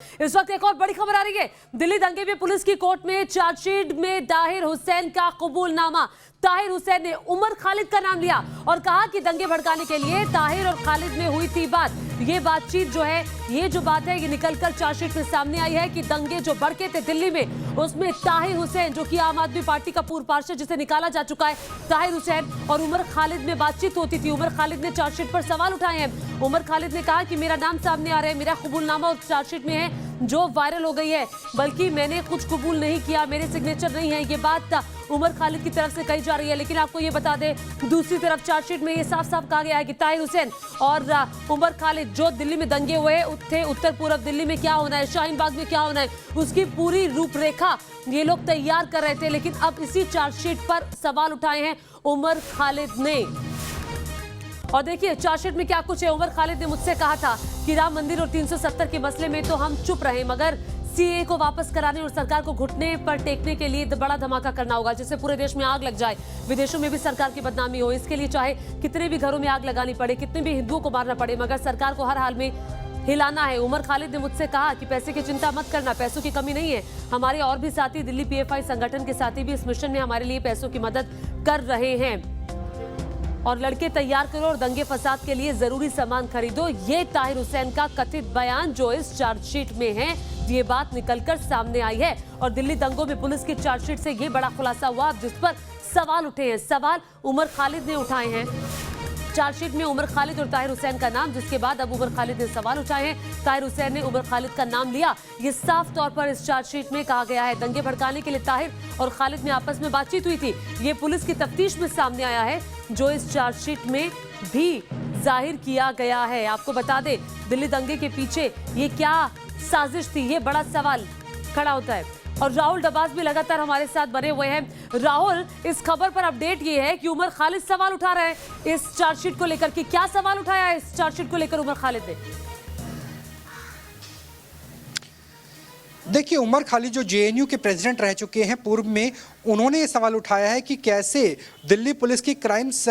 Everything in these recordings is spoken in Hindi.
इस वक्त एक और बड़ी खबर आ रही है। दिल्ली दंगे में पुलिस की कोर्ट में चार्जशीट में ताहिर हुसैन का कबूलनामा। ताहिर हुसैन ने उमर खालिद का नाम लिया और कहा कि दंगे भड़काने के लिए ताहिर और खालिद में हुई थी बात। ये बातचीत जो है, ये जो बात है, ये निकलकर चार्जशीट में सामने आई है कि दंगे जो भड़के थे दिल्ली में, उसमें ताहिर हुसैन जो कि आम आदमी पार्टी का पूर्व पार्षद जिसे निकाला जा चुका है, ताहिर हुसैन और उमर खालिद में बातचीत होती थी। उमर खालिद ने चार्जशीट पर सवाल उठाए हैं। उमर खालिद ने कहा कि मेरा नाम सामने आ रहा है, मेरा कबूलनामा उस चार्जशीट में है जो वायरल हो गई है, बल्कि मैंने कुछ कबूल नहीं किया, मेरे सिग्नेचर नहीं है। ये बात उमर खालिद की तरफ से कही जा रही है। लेकिन आपको ये बता दें, दूसरी तरफ चार्जशीट में ये साफ साफ कहा गया है कि ताहिर हुसैन और उमर खालिद जो दिल्ली में दंगे हुए थे, उत्तर पूर्व दिल्ली में क्या होना है, शाहीन बाग में क्या होना है, उसकी पूरी रूपरेखा ये लोग तैयार कर रहे थे। लेकिन अब इसी चार्जशीट पर सवाल उठाए हैं उमर खालिद ने। और देखिए चार्जशीट में क्या कुछ है। उमर खालिद ने मुझसे कहा था कि राम मंदिर और 370 के मसले में तो हम चुप रहे, मगर सीए को वापस कराने और सरकार को घुटने पर टेकने के लिए बड़ा धमाका करना होगा, जिससे पूरे देश में आग लग जाए, विदेशों में भी सरकार की बदनामी हो। इसके लिए चाहे कितने भी घरों में आग लगानी पड़े, कितने भी हिंदुओं को मारना पड़े, मगर सरकार को हर हाल में हिलाना है। उमर खालिद ने मुझसे कहा कि पैसे की चिंता मत करना, पैसों की कमी नहीं है। हमारे और भी साथी, दिल्ली पीएफआई संगठन के साथी भी इस मिशन में हमारे लिए पैसों की मदद कर रहे हैं। और लड़के तैयार करो और दंगे फसाद के लिए जरूरी सामान खरीदो, ये ताहिर हुसैन का कथित बयान जो इस चार्जशीट में है, ये बात निकलकर सामने आई है। और दिल्ली दंगों में पुलिस की चार्जशीट से ये बड़ा खुलासा हुआ, जिस पर सवाल उठे हैं। सवाल उमर खालिद ने उठाए हैं। चार्जशीट में उमर खालिद और ताहिर हुसैन का नाम, जिसके बाद अब उमर खालिद ने सवाल उठाए हैं। ताहिर हुसैन ने उमर खालिद का नाम लिया। ये साफ तौर पर इस चार्जशीट में कहा गया है। दंगे भड़काने के लिए ताहिर और खालिद में आपस में बातचीत हुई थी। ये पुलिस की तफ्तीश में सामने आया है, जो इस चार्जशीट में भी जाहिर किया गया है। आपको बता दें, दिल्ली दंगे के पीछे ये क्या साजिश थी, ये बड़ा सवाल खड़ा होता है। और राहुल डबास भी लगातार हमारे साथ बने हुए हैं। राहुल, इस खबर पर अपडेट ये है कि उमर खालिद सवाल उठा रहे हैं इस चार्जशीट को लेकर, कि क्या सवाल उठाया है इस चार्जशीट को लेकर उमर खालिद ने? देखिए, उमर खालिद जो जेएनयू के प्रेसिडेंट रह चुके हैं पूर्व में, उन्होंने ये सवाल उठाया है कि कैसे दिल्ली पुलिस की क्राइम्स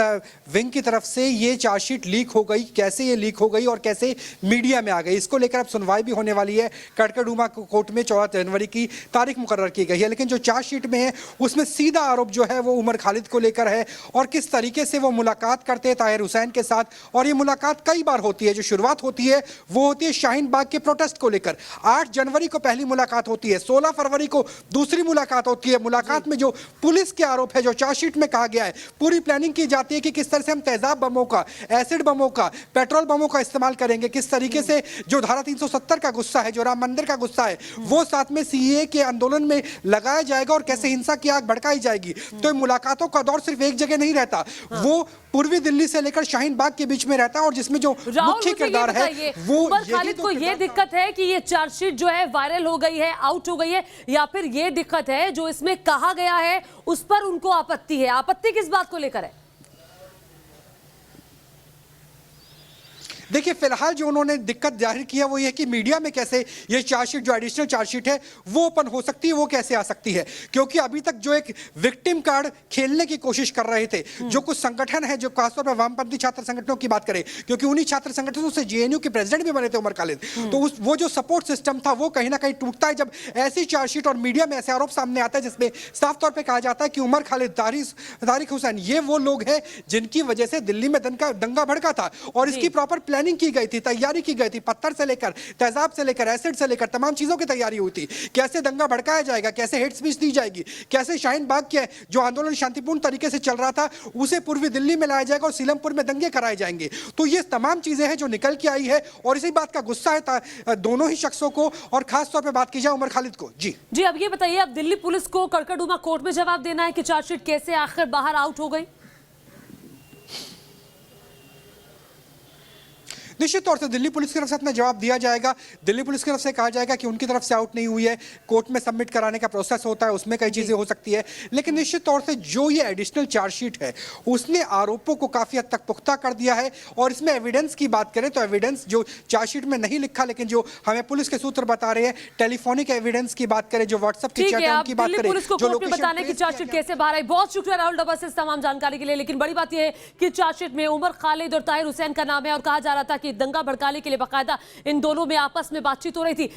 विंग की तरफ से ये चार्जशीट लीक हो गई, कैसे ये लीक हो गई और कैसे मीडिया में आ गई। इसको लेकर अब सुनवाई भी होने वाली है। कड़कड़डूमा कोर्ट में 14 जनवरी की तारीख मुकर्रर की गई है। लेकिन जो चार्जशीट में है उसमें सीधा आरोप जो है वो उमर खालिद को लेकर है, और किस तरीके से वो मुलाकात करते हैं ताहिर हुसैन के साथ। और ये मुलाकात कई बार होती है। जो शुरुआत होती है वो होती है शाहीन बाग के प्रोटेस्ट को लेकर। 8 जनवरी को पहली मुलाकात होती है, 16 फरवरी को दूसरी मुलाकात होती है। मुलाकात में जो पुलिस के आरोप है, जो चार्जशीट में कहा गया है, पूरी प्लानिंग की जाती है कि किस तरह से हम तेजाब बमों का, एसिड बमों का, पेट्रोल बमों का इस्तेमाल करेंगे, किस तरीके से जो धारा 370 का गुस्सा है, जो राम मंदिर का गुस्सा है, वो साथ में सीए के आंदोलन में लगाया जाएगा और कैसे हिंसा की आग भड़काई जाएगी। तो मुलाकातों का दौर सिर्फ एक जगह नहीं रहता, वो पूर्वी दिल्ली से लेकर शाहीन बाग के बीच में रहता है। और जिसमें जो मुख्य किरदार है वो उमर खालिद को ये दिक्कत है कि ये चार्जशीट जो है वायरल हो गई है, आउट हो गई है, या फिर ये दिक्कत है जो इसमें कहा गया है उस पर उनको आपत्ति है। आपत्ति किस बात को लेकर है? देखिए, फिलहाल जो उन्होंने दिक्कत जाहिर किया वो ये कि मीडिया में कैसे ये चार्जशीट, जो एडिशनल चार्जशीट है, वो ओपन हो सकती है, वो कैसे आ सकती है। क्योंकि अभी तक जो एक विक्टिम कार्ड खेलने की कोशिश कर रहे थे जो कुछ संगठन है, जो खासतौर पर वामपंथी छात्र संगठनों की बात करें, क्योंकि उन्हीं छात्र संगठनों से जेएनयू के प्रेसिडेंट भी बने थे उमर खालिद, तो वो जो सपोर्ट सिस्टम था वो कहीं ना कहीं टूटता है जब ऐसी चार्जशीट और मीडिया में ऐसे आरोप सामने आता है जिसमें साफ तौर पर कहा जाता है कि उमर खालिद, तारिक हुसैन, ये वो लोग हैं जिनकी वजह से दिल्ली में दंगा भड़का था। और इसकी प्रॉपर प्लानिंग की गई थी, तैयारी की गई थी, पत्थर से लेकर, तेजाब से लेकर, एसिड से लेकर तमाम चीजों की तैयारी हुई थी। कैसे दंगा भड़काया जाएगा, कैसे हेट स्पीच दी जाएगी, कैसे शाहीन बाग के जो आंदोलन शांतिपूर्ण तरीके से चल रहा था उसे पूर्वी दिल्ली में लाया जाएगा और सीलमपुर में दंगे कराए जाएंगे। तो ये तमाम चीजें हैं जो निकल के आई है, और इसी बात का गुस्सा है दोनों ही शख्सों को। और खास तौर पर बात की जाए उमर खालिद को। जी, अब ये बताइए, अब दिल्ली पुलिस को कड़कड़डूमा कोर्ट में जवाब देना है कि चार्जशीट कैसे आखिर बाहर आउट हो गई? निश्चित तौर से दिल्ली पुलिस की तरफ से अपना जवाब दिया जाएगा। दिल्ली पुलिस की तरफ से कहा जाएगा कि उनकी तरफ से आउट नहीं हुई है, कोर्ट में सबमिट कराने का प्रोसेस होता है, उसमें कई चीज़ें हो सकती है। लेकिन निश्चित तौर से जो ये एडिशनल चार्जशीट है उसने आरोपों को काफ़ी हद तक पुख्ता कर दिया है। और इसमें एविडेंस की बात करें तो एविडेंस जो चार्जशीट में नहीं लिखा, लेकिन जो हमें पुलिस के सूत्र बता रहे हैं, टेलीफोनिक एविडेंस की बात करें, जो व्हाट्सएप की चैट है उनकी बात करें, जो लोकेशन बताने की चार्जशीट कैसे बाहर आई। बहुत शुक्रिया राहुल डबा से तमाम जानकारी के लिए। लेकिन बड़ी बात यह है कि चार्जशीट में उमर खालिद और ताहिर हुसैन का नाम है, और कहा जा रहा था कि दंगा भड़काने के लिए बाकायदा इन दोनों में आपस में बातचीत हो रही थी।